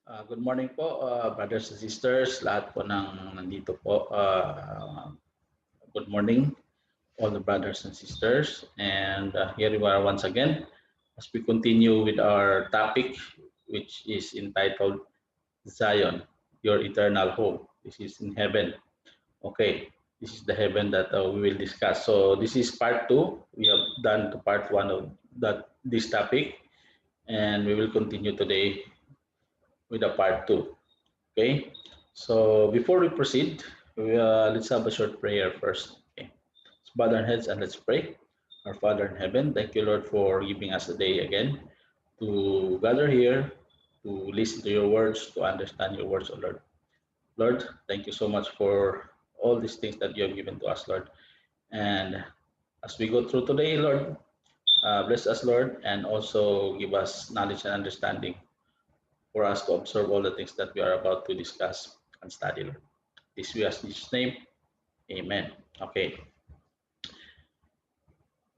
Good morning po, brothers and sisters, lahat po ng nandito po. Good morning, all the brothers and sisters. And here we are once again as we continue with our topic, which is entitled Zion, your eternal home. This is in heaven. Okay, this is the heaven that we will discuss. So this is part two. We have done to part one of this topic, and we will continue today with the part two. Okay, so before we proceed, let's have a short prayer first. Okay, let's bow our heads and let's pray. Our Father in heaven, thank you, Lord, for giving us a day again to gather here, to listen to your words, to understand your words, oh Lord. Lord, thank you so much for all these things that you have given to us, Lord. And as we go through today, Lord, bless us, Lord, and also give us knowledge and understanding for us to observe all the things that we are about to discuss and study, Lord. This we ask in Jesus' name. Amen. Okay.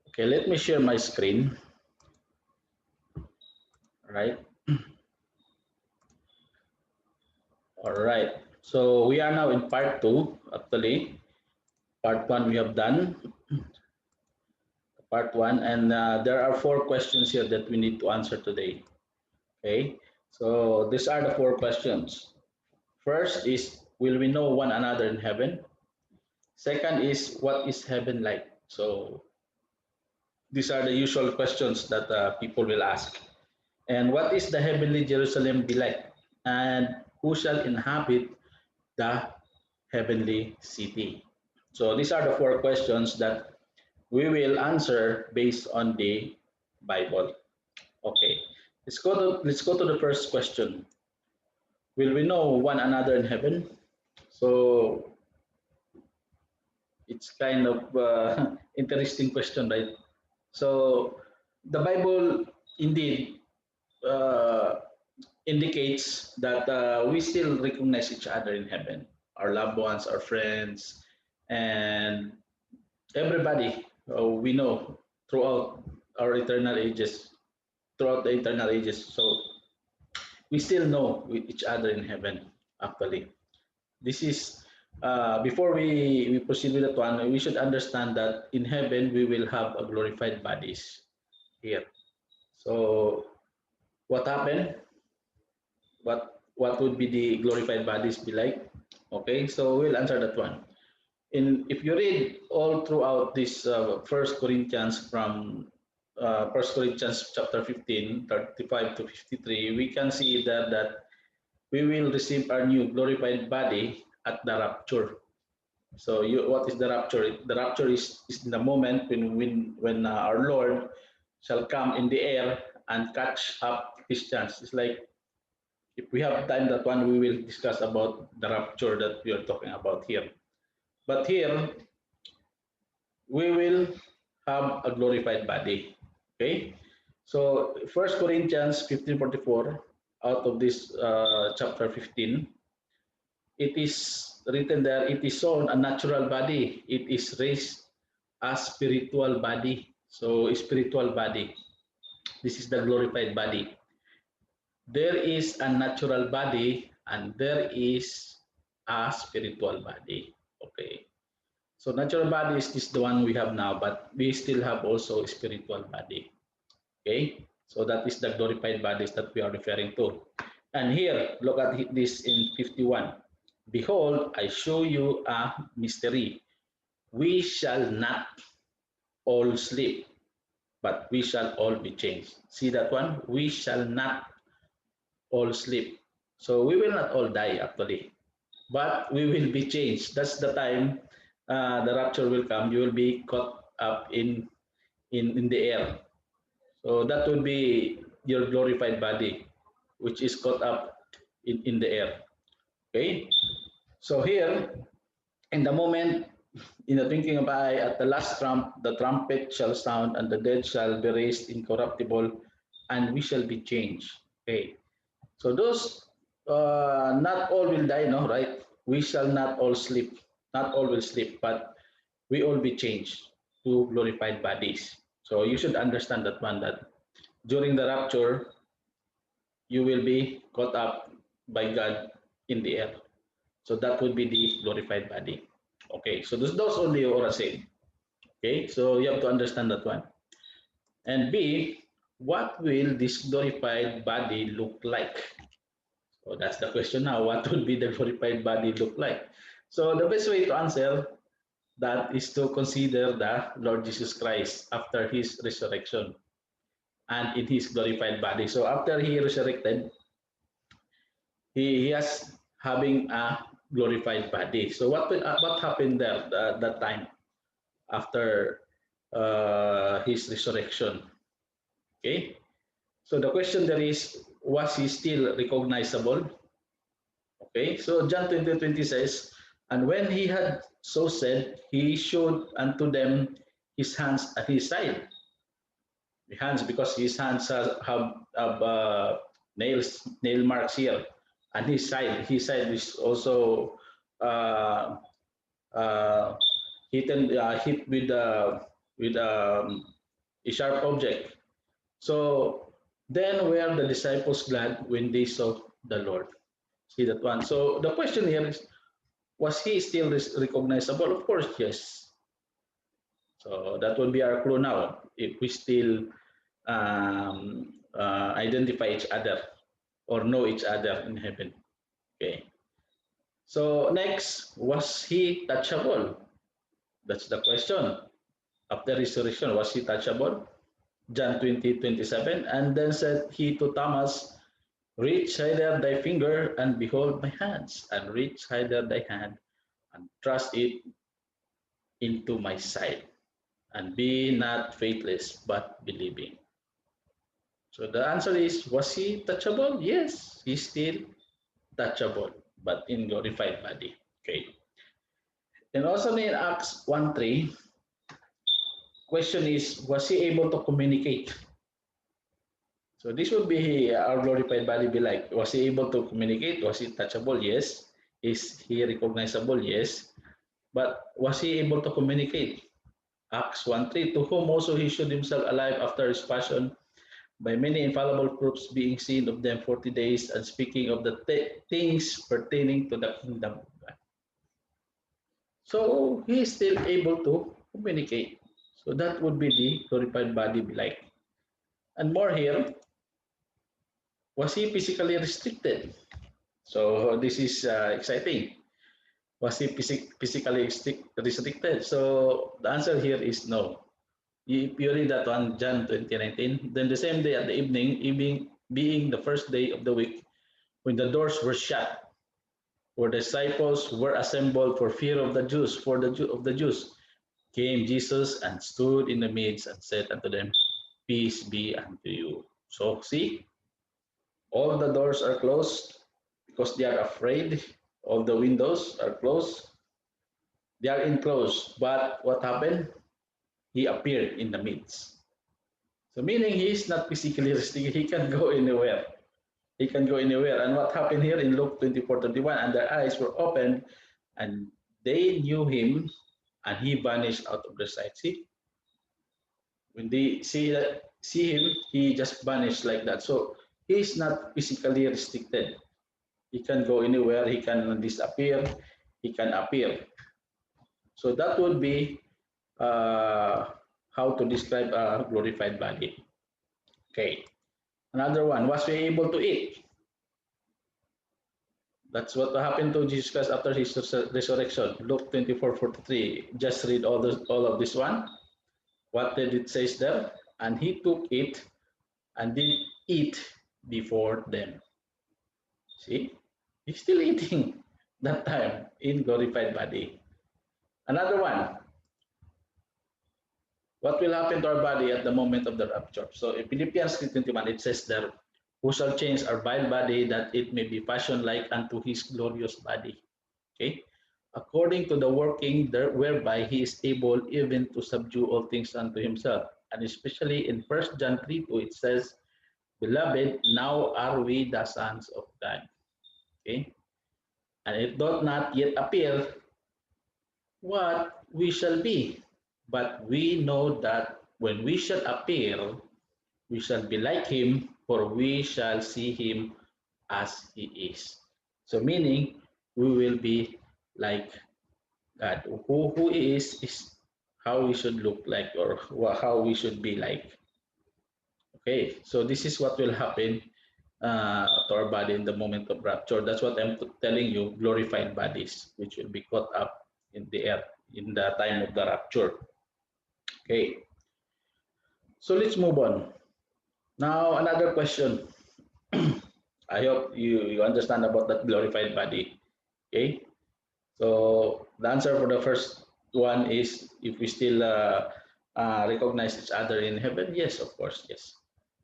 Okay, let me share my screen. All right. All right. So we are now in part two, actually. Part one we have done. Part one, and there are four questions here that we need to answer today. Okay. So these are the four questions. First is, will we know one another in heaven? Second is, what is heaven like? So these are the usual questions that people will ask. And what is the heavenly Jerusalem be like? And who shall inhabit the heavenly city? So these are the four questions that we will answer based on the Bible. Okay, let's go to the first question. Will we know one another in heaven? So it's kind of interesting question, right? So the Bible indeed uh, indicates that we still recognize each other in heaven, our loved ones, our friends, and everybody we know throughout our eternal ages, throughout the eternal ages. So we still know with each other in heaven, actually. This is, before we proceed with that one, we should understand that in heaven we will have a glorified bodies here. So what happened? What would be the glorified bodies be like? Okay, so we'll answer that one. If you read all throughout this First Corinthians from First Corinthians chapter 15, 35 to 53, we can see that we will receive our new glorified body at the rapture. So what is the rapture? The rapture is in the moment when our Lord shall come in the air and catch up Christians. It's like, if we have time, that one we will discuss about the rapture that we are talking about here. But here we will have a glorified body. Okay, so First Corinthians 15:44, out of this chapter 15, it is written there, it is sown a natural body, it is raised a spiritual body. So spiritual body, this is the glorified body. There is a natural body and there is a spiritual body. Okay, so natural body is this the one we have now, but we still have also a spiritual body. Okay, so that is the glorified bodies that we are referring to. And here, look at this in 51. Behold, I show you a mystery. We shall not all sleep, but we shall all be changed. See that one? We shall not all sleep. So we will not all die actually, but we will be changed. That's the time the rapture will come. You will be caught up in the air. So that will be your glorified body, which is caught up in the air. Okay. So here, in the moment, in the twinkling of an eye, at the last trump, the trumpet shall sound, and the dead shall be raised incorruptible, and we shall be changed. Okay. So those, not all will die, no, right? We shall not all sleep. Not all will sleep, but we all be changed to glorified bodies. So you should understand that one, that during the rapture, you will be caught up by God in the air. So that would be the glorified body. Okay, so those only are saying. Okay, so you have to understand that one. And B, what will this glorified body look like? So that's the question now. What would be the glorified body look like? So the best way to answer that is to consider the Lord Jesus Christ after his resurrection and in his glorified body. So after he resurrected, he has having a glorified body. So what happened there that time after his resurrection? Okay. So the question there is, was he still recognizable? Okay. So John 20:20 says, and when he had so said, he showed unto them his hands at his side. The hands, because his hands have nail marks here, and his side is also uh, uh, hit with a sharp object. So then were the disciples glad when they saw the Lord. See that one. So the question here is, was he still recognizable? Of course, yes. So that would be our clue now. If we still identify each other or know each other in heaven. Okay. So next, was he touchable? That's the question. After resurrection, was he touchable? John 20:27. And then said he to Thomas, reach hither thy finger and behold my hands, and reach hither thy hand and thrust it into my side, and be not faithless but believing. So the answer is, was he touchable? Yes, he's still touchable, but in glorified body. Okay. And also in Acts 1:3, question is, was he able to communicate? So this would be our glorified body be like. Was he able to communicate? Was he touchable? Yes. Is he recognizable? Yes. But was he able to communicate? Acts 1:3, to whom also he showed himself alive after his passion, by many infallible proofs being seen of them 40 days, and speaking of the things pertaining to the kingdom of God. So he is still able to communicate. So that would be the glorified body be like. And more here, was he physically restricted? So this is exciting. Was he physically restricted? So the answer here is no. If you read that one, John 20:19, then the same day at the evening being the first day of the week, when the doors were shut, where the disciples were assembled for fear of the Jews, of the Jews, came Jesus and stood in the midst and said unto them, peace be unto you. So see, all the doors are closed because they are afraid. All the windows are closed. They are enclosed. But what happened? He appeared in the midst. So meaning he is not physically restricted. He can go anywhere. He can go anywhere. And what happened here in Luke 24:31? And their eyes were opened, and they knew him, and he vanished out of their sight. See, when they see him, he just vanished like that. So he is not physically restricted. He can go anywhere. He can disappear. He can appear. So that would be how to describe a glorified body. Okay. Another one, was he able to eat? That's what happened to Jesus Christ after his resurrection. Luke 24:43. Just read all of this one. What did it say there? And he took it and did eat before them. See, he's still eating that time in glorified body. Another one, what will happen to our body at the moment of the rapture? So in Philippians 3:21, it says there, who shall change our vile body that it may be fashioned like unto his glorious body. Okay? According to the working there, whereby he is able even to subdue all things unto himself. And especially in 1 John 3:2, it says, beloved, now are we the sons of God. Okay? And it doth not yet appear what we shall be. But we know that when we shall appear, we shall be like him, for we shall see him as he is. So meaning we will be like God. Who he is how we should look like, or how we should be like. Okay, so this is what will happen to our body in the moment of rapture. That's what I'm telling you, glorified bodies, which will be caught up in the air in the time of the rapture. Okay, so let's move on. Now, another question. I hope you understand about that glorified body. Okay, so the answer for the first one is, if we still recognize each other in heaven, yes, of course, yes.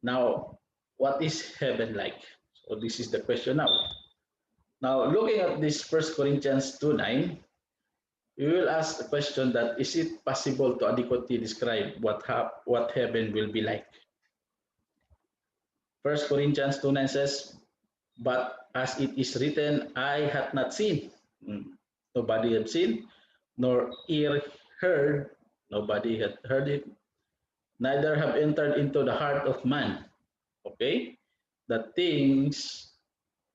Now, what is heaven like? So this is the question now. Now, looking at this First Corinthians 2:9, we will ask the question that, is it possible to adequately describe what heaven will be like? First Corinthians 2:9 says, but as it is written, eye hath not seen, nobody had seen, nor ear heard, nobody had heard it, neither have entered into the heart of man. Okay? The things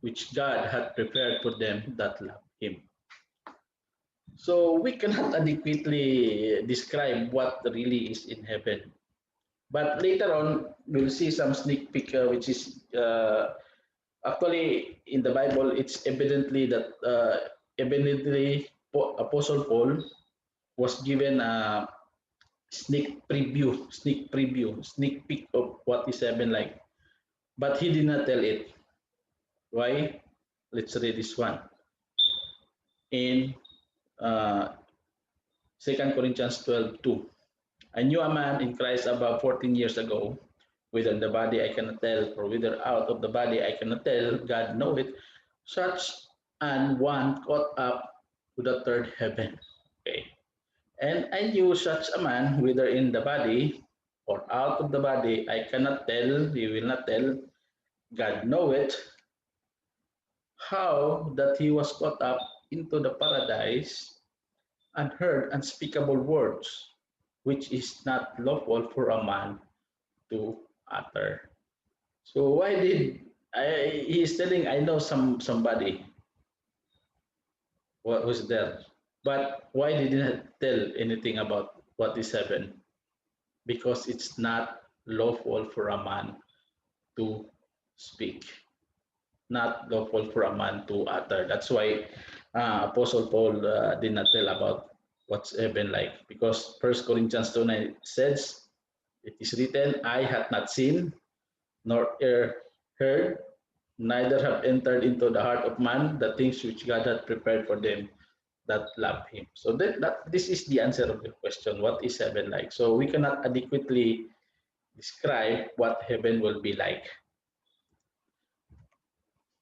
which God had prepared for them that love him. So we cannot adequately describe what really is in heaven. But later on, we'll see some sneak peek, which is actually in the Bible. It's evidently Apostle Paul was given a sneak peek of what is heaven like, but he did not tell it. Why? Let's read this one in uh, 2 Corinthians 12:2. I knew a man in Christ about 14 years ago, whether in the body I cannot tell, or whether out of the body I cannot tell, God knoweth, such an one caught up to the third heaven. Okay. And I knew such a man, whether in the body or out of the body, I cannot tell, he will not tell, God knoweth, how that he was caught up into the paradise and heard unspeakable words, which is not lawful for a man to utter. So why did he's telling, I know somebody who's there, but why did he not tell anything about what is heaven? Because it's not lawful for a man to speak, not lawful for a man to utter. That's why Apostle Paul did not tell about what's heaven like, because First Corinthians 2:9 says, it is written, eye hath not seen, nor ear heard, neither have entered into the heart of man the things which God had prepared for them that love him. So this is the answer of the question, what is heaven like? So we cannot adequately describe what heaven will be like.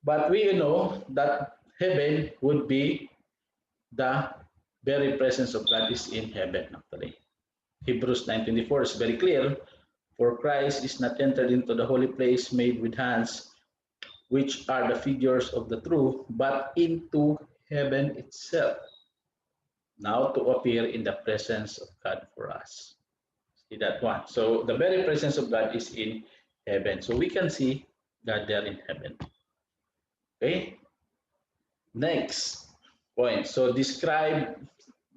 But we know that heaven would be the very presence of God is in heaven actually. Hebrews 9:24 is very clear, for Christ is not entered into the holy place made with hands, which are the figures of the truth, but into heaven itself, now to appear in the presence of God for us. See that one. So the very presence of God is in heaven. So we can see God there in heaven. Okay. Next point. So describe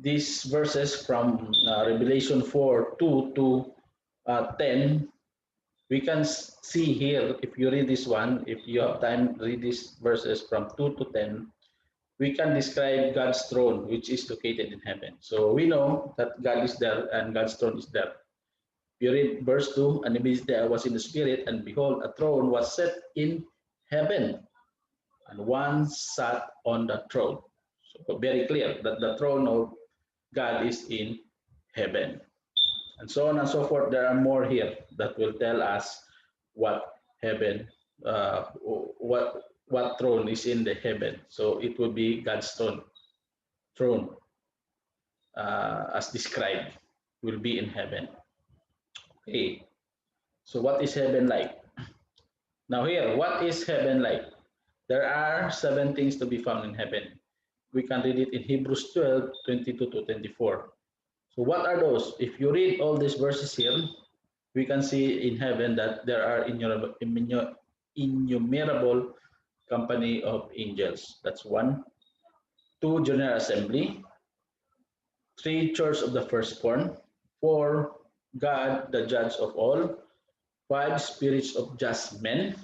these verses from Revelation 4:2 to 10. We can see here, if you read this one, if you have time, read these verses from 2 to 10. We can describe God's throne, which is located in heaven. So we know that God is there and God's throne is there. You read verse 2, and immediately I was in the spirit, and behold, a throne was set in heaven, and one sat on the throne. So very clear that the throne of God is in heaven. And so on and so forth. There are more here that will tell us what heaven, what throne is in the heaven. So it will be God's throne as described, will be in heaven. Okay. So what is heaven like? Now here, what is heaven like? There are 7 things to be found in heaven. We can read it in Hebrews 12:22 to 24. So what are those? If you read all these verses here, we can see in heaven that there are innumerable company of angels. That's one. Two, general assembly. Three, church of the firstborn. Four, God, the judge of all. Five, spirits of just men.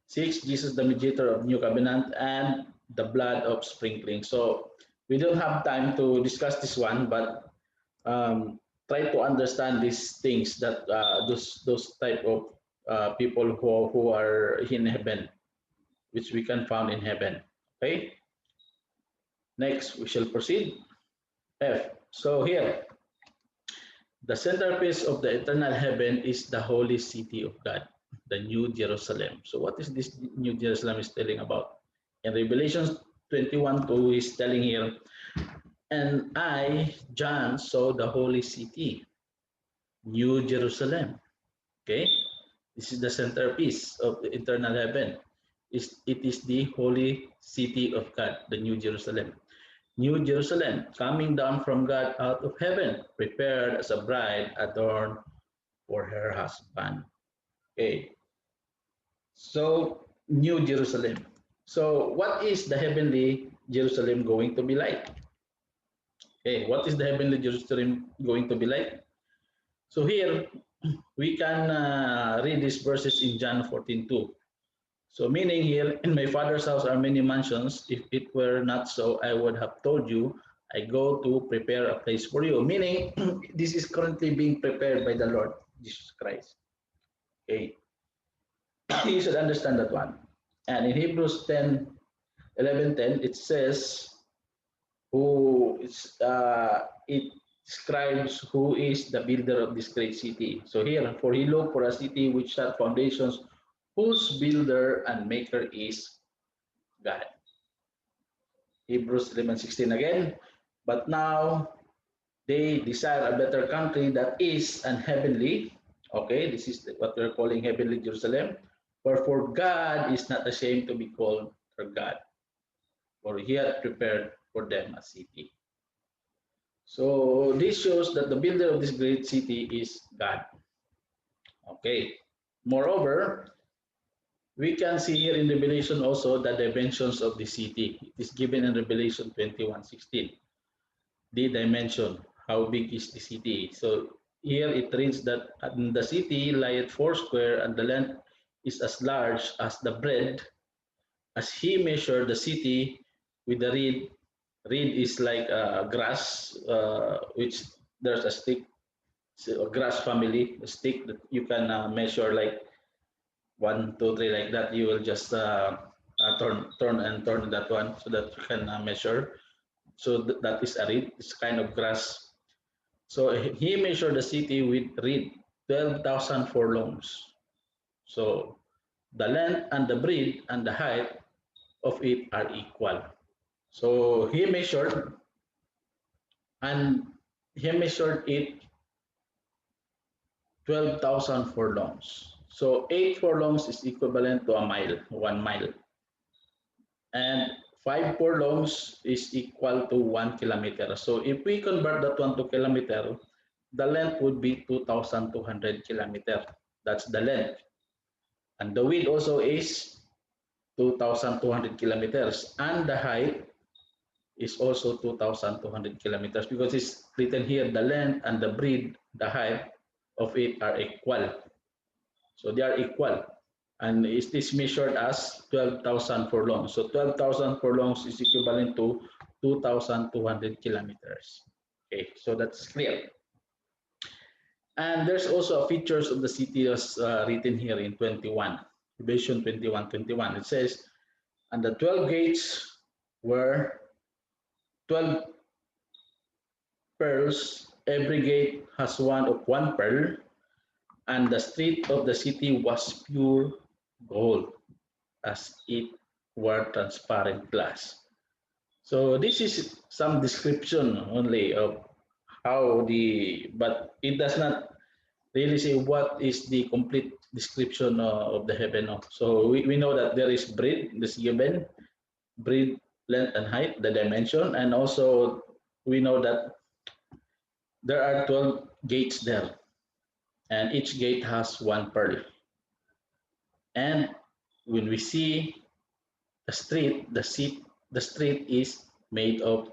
Six, Jesus, the mediator of new covenant, and the blood of sprinkling. So we don't have time to discuss this one, but try to understand these things that those type of people who are in heaven, which we can found in heaven. Okay. Next, we shall proceed. F. So here, the centerpiece of the eternal heaven is the holy city of God, the New Jerusalem. So what is this New Jerusalem is telling about? In Revelation 21:2 is telling here, and I, John, saw the holy city, New Jerusalem. Okay, this is the centerpiece of the eternal heaven. It is the holy city of God, the New Jerusalem. New Jerusalem, coming down from God out of heaven, prepared as a bride adorned for her husband. Okay, so New Jerusalem. So what is the heavenly Jerusalem going to be like? Okay, what is the heavenly Jerusalem going to be like? So here we can read these verses in John 14:2. So meaning here, in my father's house are many mansions. If it were not so, I would have told you, I go to prepare a place for you. Meaning, this is currently being prepared by the Lord Jesus Christ. Okay, you should understand that one. And in Hebrews 10:11-10, it says, it describes who is the builder of this great city. So here, for he looked for a city which had foundations, whose builder and maker is God. Hebrews 11:16 again. But now they desire a better country that is an heavenly. Okay, this is what we're calling heavenly Jerusalem. Wherefore God is not ashamed to be called their God, for he had prepared for them a city. So this shows that the builder of this great city is God. Okay. Moreover, we can see here in Revelation also the dimensions of the city. It is given in Revelation 21:16. The dimension, how big is the city? So here it reads that the city lieth foursquare, and the length is as large as the breadth, as he measured the city with the reed. Reed is like grass, which there's a stick, so a grass family, a stick that you can measure like 1, 2, 3 like that. You will just turn that one so that you can measure. So that is a reed. It's kind of grass. So he measured the city with reed, 12,000 furlongs. So the length and the breadth and the height of it are equal. So and he measured it 12,000 furlongs. So 8 furlongs is equivalent to a mile, 1 mile. And 5 furlongs is equal to 1 kilometer. So if we convert that one to kilometer, the length would be 2,200 kilometer. That's the length. And the width also is 2,200 kilometers. And the height is also 2,200 kilometers, because it's written here, the length and the breadth, the height of it are equal. So they are equal. And it is measured as 12,000 furlongs. So 12,000 furlongs is equivalent to 2,200 kilometers. Okay, so that's clear. And there's also features of the city as written here in 21, Revelation 21:21. It says, and the 12 gates were 12 pearls. Every gate has one of one pearl, and the street of the city was pure gold, as it were transparent glass. So this is some description only of how but it does not really say what is the complete description of the heaven. So we know that there is breadth, this given, breadth, length, and height, the dimension, and also we know that there are 12 gates there, and each gate has one pearl. And when we see the street is made of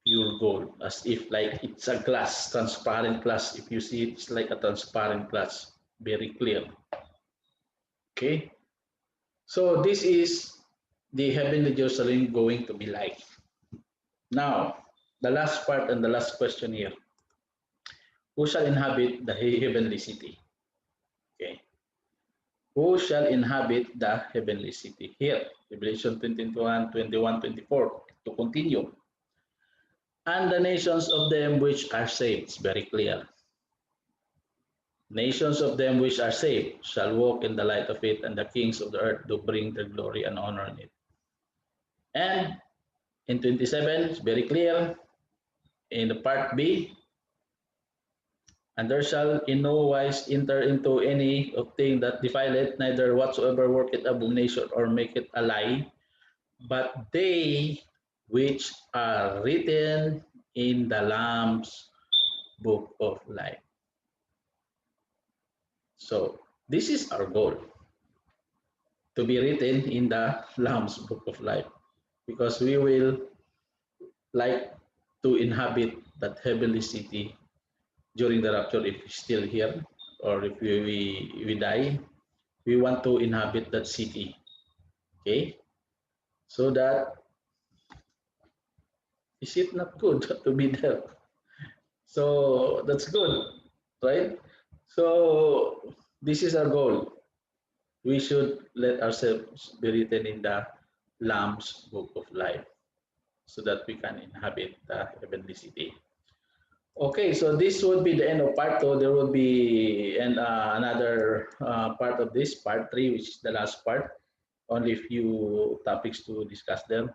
pure gold, as if like it's a glass, transparent glass. If you see it, it's like a transparent glass, very clear. Okay, so this is the heavenly Jerusalem going to be like. Now, the last part and the last question here: who shall inhabit the heavenly city? Okay, who shall inhabit the heavenly city? Here, Revelation 21, 21, 24. To continue, and the nations of them which are saved. It's very clear. Nations of them which are saved shall walk in the light of it, and the kings of the earth do bring their glory and honor in it. And in 27, it's very clear in the part B, and there shall in no wise enter into any of thing that defile it, neither whatsoever work it abomination or make it a lie, but they which are written in the Lamb's book of life. So this is our goal, to be written in the Lamb's book of life, because we will like to inhabit that heavenly city during the rapture if we're still here, or if we die. We want to inhabit that city. Okay, so that, is it not good to be there? So that's good, right? So this is our goal. We should let ourselves be written in the Lamb's book of life, so that we can inhabit the heavenly city. Okay, so this would be the end of part two. There will be another part of this, part three, which is the last part. Only a few topics to discuss there.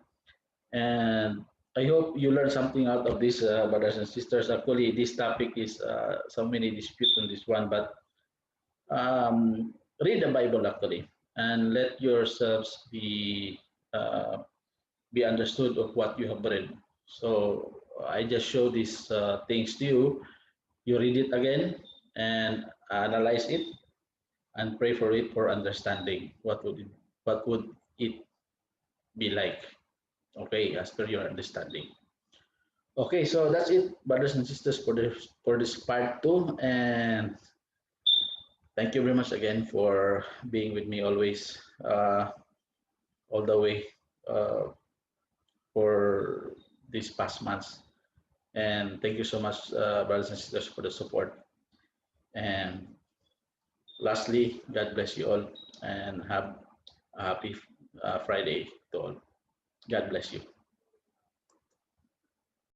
And I hope you learned something out of this, brothers and sisters. Actually, this topic is so many disputes on this one, but read the Bible actually, and let yourselves be understood of what you have read. So I just show these things to you. You read it again and analyze it and pray for it for understanding. What would it be like? Okay, as per your understanding. Okay, so that's it, brothers and sisters, for this part two. And thank you very much again for being with me always, all the way, uh, for these past months. And thank you so much, brothers and sisters, for the support. And lastly, God bless you all and have a happy Friday to all. God bless you.